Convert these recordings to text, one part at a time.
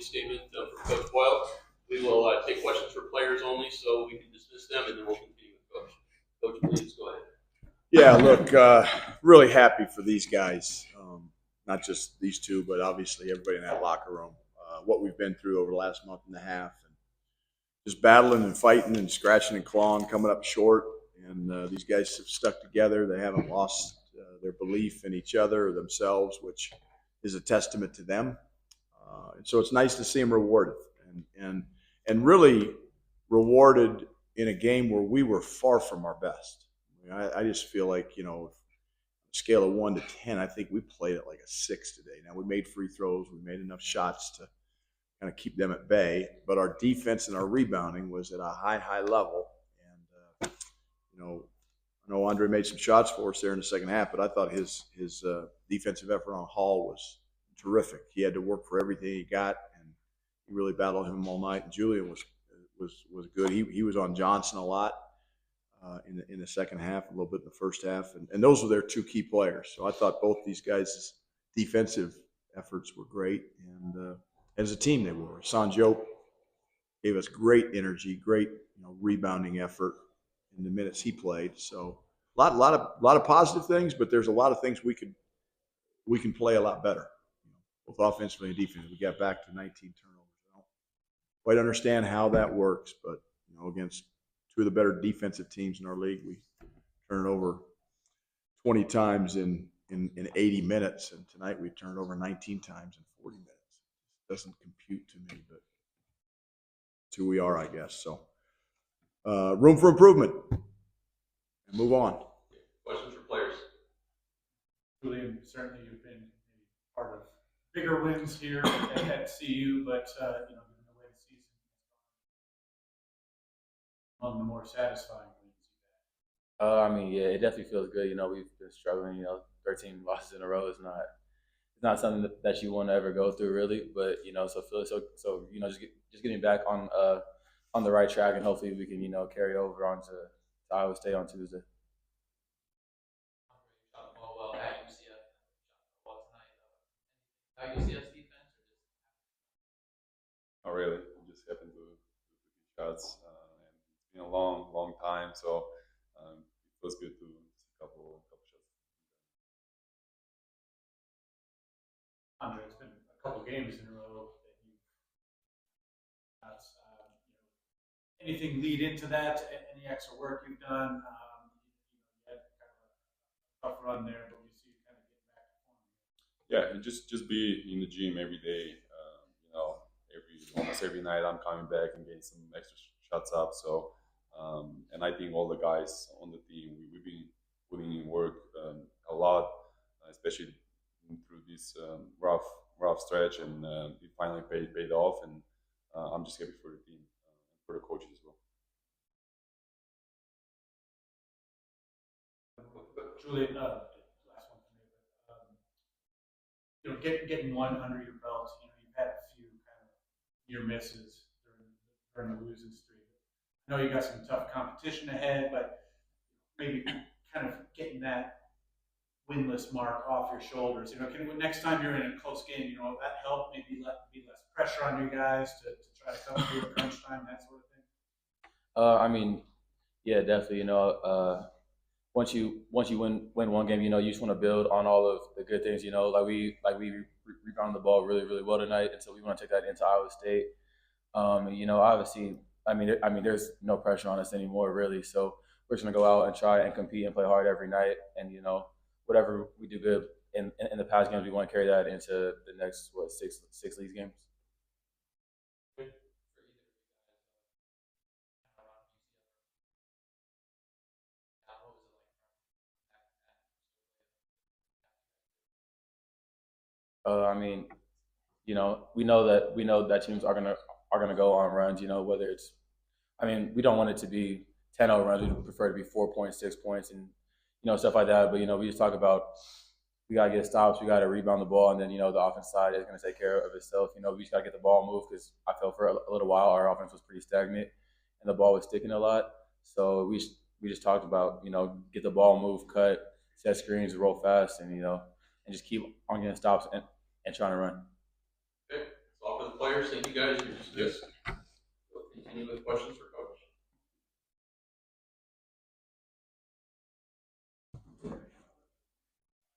opening statement from Coach Boyle. We will take questions for players only, so we can dismiss them, and then we'll continue with Coach. Coach, please go ahead. Yeah, look, really happy for these guys. Not just these two, but obviously everybody in that locker room. What we've been through over the last month and a half, and just battling and fighting and scratching and clawing, coming up short. And these guys have stuck together. They haven't lost their belief in each other or themselves, which is a testament to them. And so it's nice to see them rewarded and really rewarded in a game where we were far from our best. I just feel like, scale of 1 to 10, I think we played at like a 6 today. Now, we made free throws. We made enough shots to kind of keep them at bay. But our defense and our rebounding was at a high level. And, I know Andrej made some shots for us there in the second half, but I thought his defensive effort on Hall was terrific. He had to work for everything he got, and he really battled him all night. And Julian was good. He was on Johnson a lot. In the second half, a little bit in the first half. And those were their two key players. So I thought both these guys' defensive efforts were great. And as a team, they were. Sanjo gave us great energy, great rebounding effort in the minutes he played. So a lot of positive things, but there's a lot of things we can play a lot better, both offensively and defensively. We got back to 19 turnovers. I don't quite understand how that works, but against two of the better defensive teams in our league, we turn it over 20 times in 80 minutes, and tonight we turned over 19 times in 40 minutes. It doesn't compute to me, but it's who we are, I guess. So room for improvement, and move on. Questions for players? Julian, certainly you've been part of bigger wins here at CU, but given the way the season among the more satisfying wins you've had. Yeah, it definitely feels good. We've been struggling. 13 losses in a row is not something that you want to ever go through, really. But just getting back on the right track, and hopefully we can carry over onto Iowa State on Tuesday. Shot the ball well at UCF. Shot the ball tonight. How UCF's defense, or just? Not really. We just happened to get shots. And it's been a long time, so it feels good to see a couple shots. Andrej, it's been a couple games in a row that you've got. Anything lead into that? Any extra work you've done? You had kind of a tough run there, but we see you kind of getting back to form. Yeah, and just be in the gym every day. Almost every night I'm coming back and getting some extra shots up. So, and I think all the guys on the team we've been putting in work a lot, especially through this rough stretch, and it finally paid off. And I'm just happy for the team, for the coaches as well. Julian, last one for me. Getting one under your belt. You've had a few kind of near misses during the losing streak. I know you got some tough competition ahead, but maybe kind of getting that winless mark off your shoulders. Next time you're in a close game, that help maybe be less pressure on you guys to try to come through at crunch time, that sort of thing. Yeah, definitely. Once you win one game, you just want to build on all of the good things. Like we rebounded the ball really well tonight, and so we want to take that into Iowa State. Obviously, there's no pressure on us anymore, really. So we're just gonna go out and try and compete and play hard every night, and whatever we do good in the past games, we want to carry that into the next six league games. We know that teams are gonna go on runs. Whether it's, we don't want it to be 10-0 runs. We prefer it to be 4 points, 6 points, and stuff like that. But we just talk about we gotta get stops, we gotta rebound the ball, and then the offense side is gonna take care of itself. We just gotta get the ball moved, because I felt for a little while our offense was pretty stagnant and the ball was sticking a lot. So we just talked about get the ball moved, cut, set screens, roll fast, and just keep on getting stops and trying to run. Okay, that's all for the players. players. Thank you guys. You're dismissed. We'll continue with questions for Coach.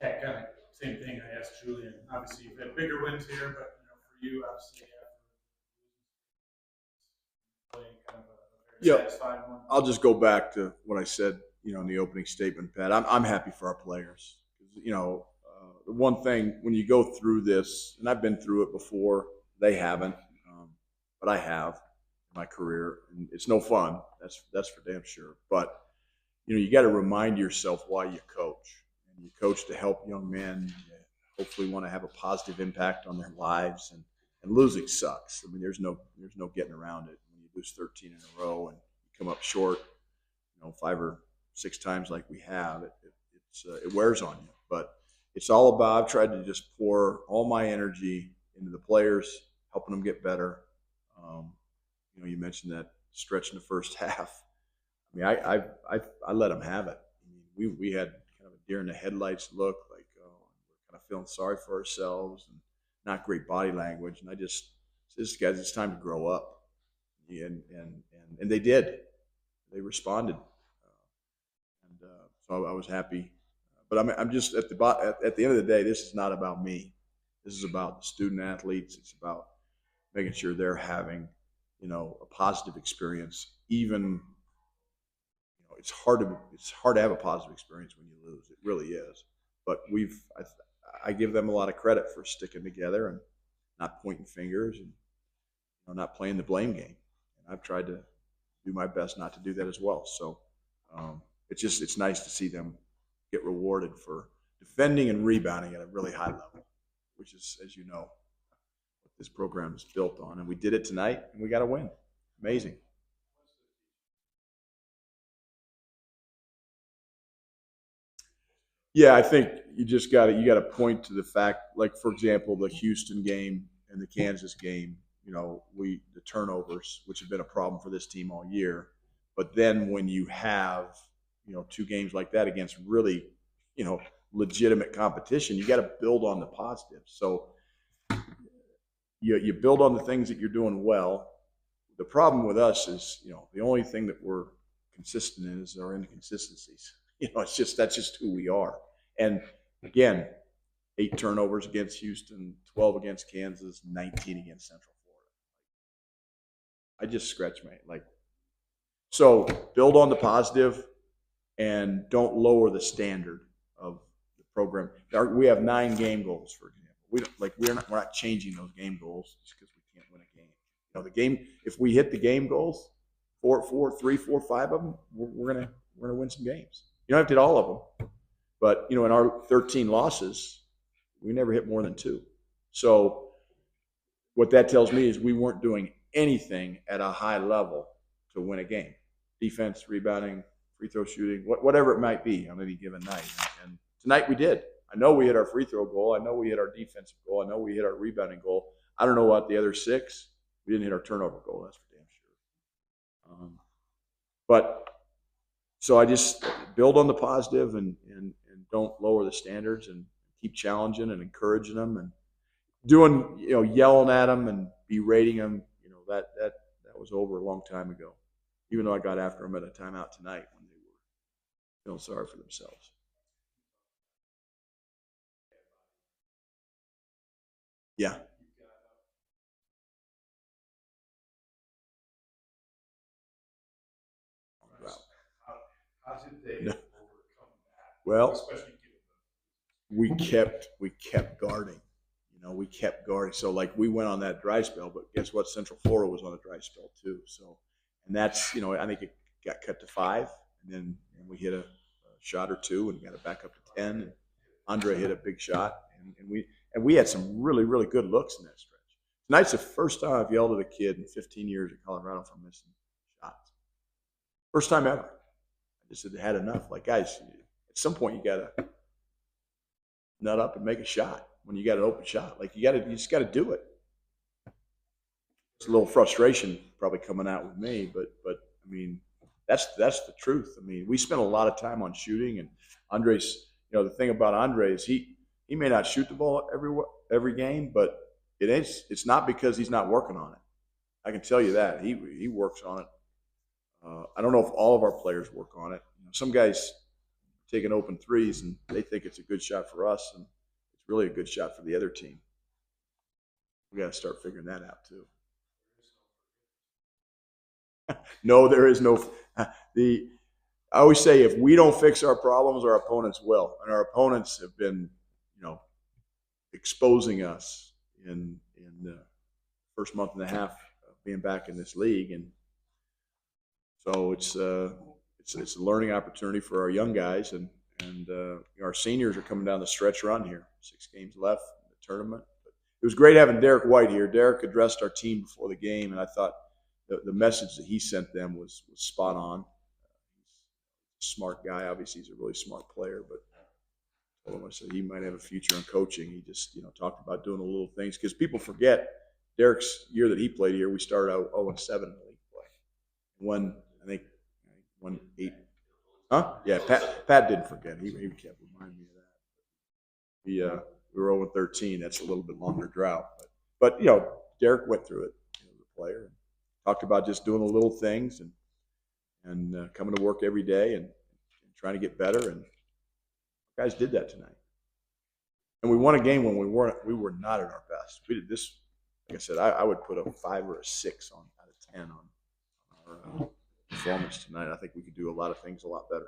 Yeah, kind of same thing I asked Julian. Obviously, you've had bigger wins here, but for you, obviously, playing kind of a very satisfying one. I'll just go back to what I said, in the opening statement, Pat. I'm happy for our players. The one thing when you go through this, and I've been through it before, they haven't, but I have in my career, and it's no fun. That's for damn sure. But you got to remind yourself why you coach. And you coach to help young men hopefully want to have a positive impact on their lives. And losing sucks. I mean, there's no getting around it. When you lose 13 in a row and you come up short, 5 or 6 times like we have, it wears on you. But it's all about, I've tried to just pour all my energy into the players, helping them get better. You mentioned that stretch in the first half. I mean, I let them have it. I mean, we had kind of a deer in the headlights look, like we're kind of feeling sorry for ourselves and not great body language. And I just said, guys, it's time to grow up. And they did. They responded. So I was happy. But I'm just at the end of the day, this is not about me. This is about the student athletes. It's about making sure they're having, a positive experience. Even, it's hard to have a positive experience when you lose. It really is. But I give them a lot of credit for sticking together and not pointing fingers and not playing the blame game. And I've tried to do my best not to do that as well. So it's nice to see them get rewarded for defending and rebounding at a really high level, which is, as you know, what this program is built on. And we did it tonight, and we got a win. Amazing. Yeah, I think you got to point to the fact, like, for example, the Houston game and the Kansas game, the turnovers, which have been a problem for this team all year. But then when you have, 2 games like that against really, legitimate competition, you got to build on the positives. So you build on the things that you're doing well. The problem with us is, the only thing that we're consistent in is our inconsistencies. That's just who we are. And again, 8 turnovers against Houston, 12 against Kansas, 19 against Central Florida. I just scratch my so build on the positive and don't lower the standard of the program. We have 9 game goals, for example. We're not changing those game goals just because we can't win a game. The game, if we hit the game goals, 3, 4, 5 of them, we're gonna win some games. You don't have to hit all of them, but in our 13 losses, we never hit more than 2. So what that tells me is we weren't doing anything at a high level to win a game. Defense, rebounding, free throw shooting, whatever it might be on any given night. And tonight we did. I know we hit our free throw goal. I know we hit our defensive goal. I know we hit our rebounding goal. I don't know what the other 6. We didn't hit our turnover goal. That's for damn sure. But so I just build on the positive and don't lower the standards and keep challenging and encouraging them and doing, yelling at them and berating them. That was over a long time ago. Even though I got after them at a timeout tonight when they were feeling sorry for themselves. Yeah. How did they No. overcome that? Well, Especially we kept guarding. We kept guarding. So we went on that dry spell, but guess what? Central Florida was on a dry spell too. So, and that's, I think it got cut to 5, and then we hit a shot or 2 and got it back up to 10. And Andrej hit a big shot, and we had some really, really good looks in that stretch. Tonight's the first time I've yelled at a kid in 15 years at Colorado for missing shots. First time ever. I just had enough. Guys, at some point you got to nut up and make a shot when you got an open shot. You just got to do it. It's a little frustration probably coming out with me, but I mean, that's the truth. I mean, we spent a lot of time on shooting, and Andrej's, the thing about Andrej is he may not shoot the ball every game, but It is. It's not because he's not working on it. I can tell you that he works on it. I don't know if all of our players work on it. Some guys taking open threes and they think it's a good shot for us, and it's really a good shot for the other team. We got to start figuring that out too. No, there is no. I always say if we don't fix our problems, our opponents will, and our opponents have been, exposing us in the first month and a half of being back in this league, and so it's a learning opportunity for our young guys, and our seniors are coming down the stretch run here. 6 games left in the tournament. But it was great having Derek White here. Derek addressed our team before the game, and I thought the message that he sent them was spot on. He's a smart guy. Obviously, he's a really smart player, but I told him, I said he might have a future in coaching. He just talked about doing the little things because people forget Derek's year that he played here. We started out 0-7 in the league play. Won 8. Huh? Yeah, Pat didn't forget. He kept reminding me of that. We were 0-13. That's a little bit longer drought, but Derek went through it. The player talked about just doing the little things and coming to work every day and trying to get better. And guys did that tonight. And we won a game when we were not at our best. We did this. Like I said, I would put a 5 or a 6 out of 10 on our performance tonight. I think we could do a lot of things a lot better.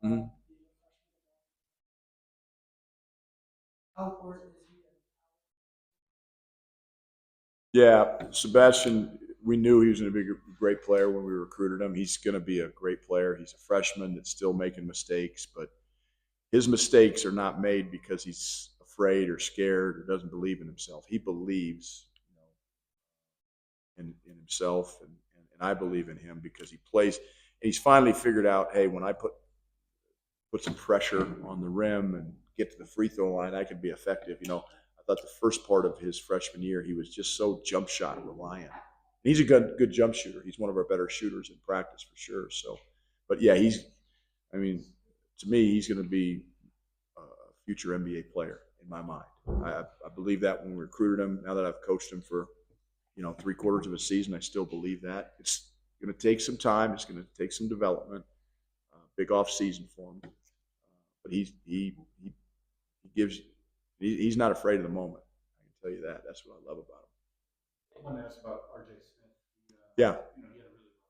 Mm-hmm. How important is he? Yeah, Sebastian, we knew he was going to be a great player when we recruited him. He's going to be a great player. He's a freshman that's still making mistakes, but his mistakes are not made because he's afraid or scared or doesn't believe in himself. He believes in himself, and I believe in him because he plays. And he's finally figured out, hey, when I put some pressure on the rim and get to the free throw line, I can be effective. I thought the first part of his freshman year, he was just so jump shot reliant. And he's a good jump shooter. He's one of our better shooters in practice for sure. So, but yeah, to me, he's going to be a future NBA player in my mind. I believe that when we recruited him. Now that I've coached him for 3/4 of a season, I still believe that. It's going to take some time. It's going to take some development. Big off season for him, but he gives. He's not afraid of the moment. I can tell you that. That's what I love about him. I want to ask about Andrej Smith. Yeah. He had a really rough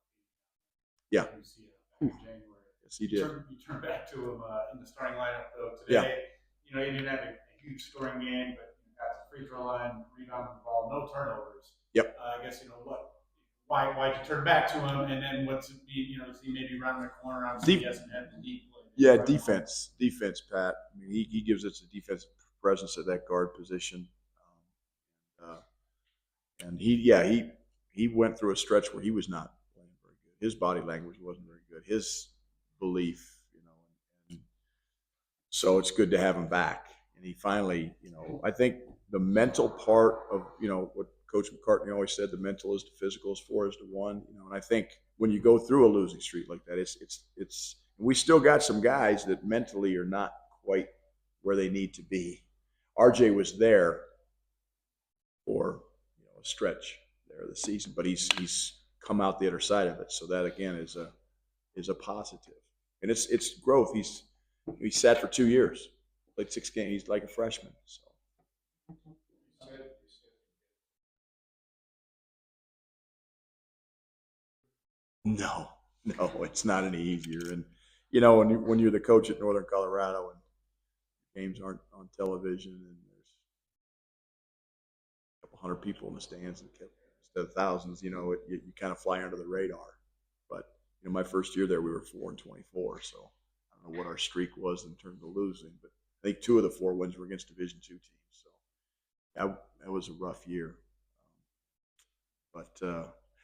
game. Yeah. UCF in January. Yes, he did. You turn back to him in the starting lineup though today. Yeah. He didn't have a huge scoring game, but got the free throw line, rebounded the ball, no turnovers. Yep. I guess why'd you turn back to him, and then what's it mean? Is he maybe around the corner? Obviously, he hasn't had the deep play. Yeah, defense, Pat. I mean, he gives us a defensive presence at that guard position, and he went through a stretch where he was not playing very good. His body language wasn't very good. His belief, and so it's good to have him back. And he finally, I think the mental part of what Coach McCartney always said, the mental is to physical is 4 is to 1. And I think when you go through a losing streak like that, it's we still got some guys that mentally are not quite where they need to be. RJ was there for a stretch there of the season, but he's come out the other side of it. So that again is a positive, and it's growth. He sat for 2 years, played 6 games. He's like a freshman. So. No, it's not any easier. And when you're the coach at Northern Colorado and games aren't on television and there's a couple hundred people in the stands instead of thousands, you kind of fly under the radar. But my first year there, we were 4-24, so I don't know what our streak was in terms of losing, but I think 2 of the 4 wins were against Division II teams. So that was a rough year. But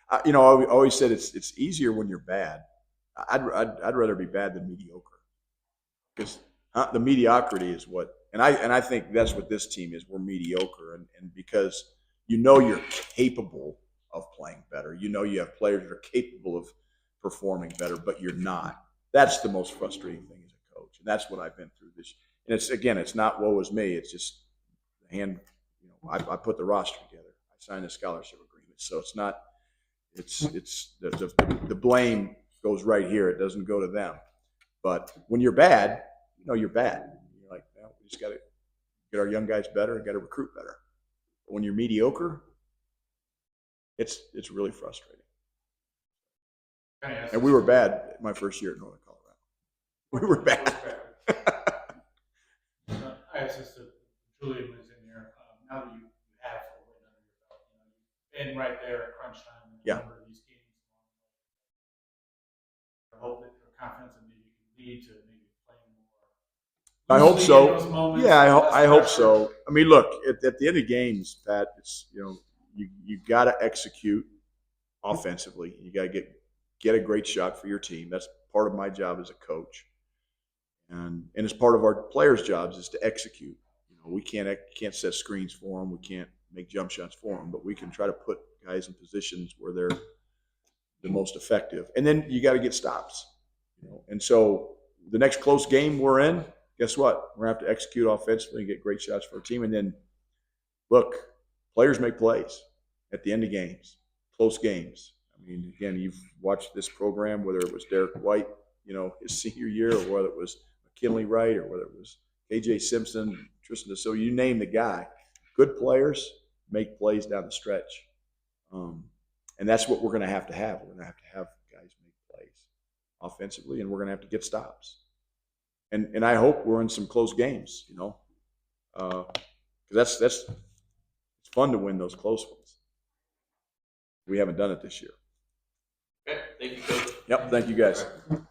I always said it's easier when you're bad. I'd rather be bad than mediocre, because the mediocrity is what, and I think that's what this team is. We're mediocre, and because you're capable of playing better. You have players that are capable of performing better, but you're not. That's the most frustrating thing as a coach, and that's what I've been through this. And it's not woe is me. It's just I put the roster together. I signed the scholarship agreement. So it's not, it's the blame goes right here. It doesn't go to them. But when you're bad, you're bad. You're like, well, we just got to get our young guys better and got to recruit better. But when you're mediocre, it's really frustrating. And we were bad my first year at Northern Colorado. We were bad. I asked this to Julian was in here. Now that you have a win under your belt, you've been right there at crunch time in a number of these games. I hope that you're confident that maybe you can lead to maybe playing more. I hope loosely so. in those moments, Yeah, less I hope pressure. so. I mean, look, at the end of games, Pat, it's you got to execute offensively. You got to get a great shot for your team. That's part of my job as a coach, and it's part of our players' jobs is to execute. We can't set screens for them. We can't make jump shots for them, but we can try to put guys in positions where they're the most effective. And then you got to get stops. And so the next close game we're in, guess what? We're gonna have to execute offensively and get great shots for our team. And then look, players make plays at the end of games, close games. I mean, again, you've watched this program, whether it was Derek White, his senior year, or whether it was McKinley Wright, or whether it was KJ Simpson, Tristan DeSilva, you name the guy. Good players make plays down the stretch. And that's what we're going to have. We're going to have guys make plays offensively, and we're going to have to get stops. And I hope we're in some close games, because it's fun to win those close ones. We haven't done it this year. Okay, thank you, Coach. Yep, thank you guys. And,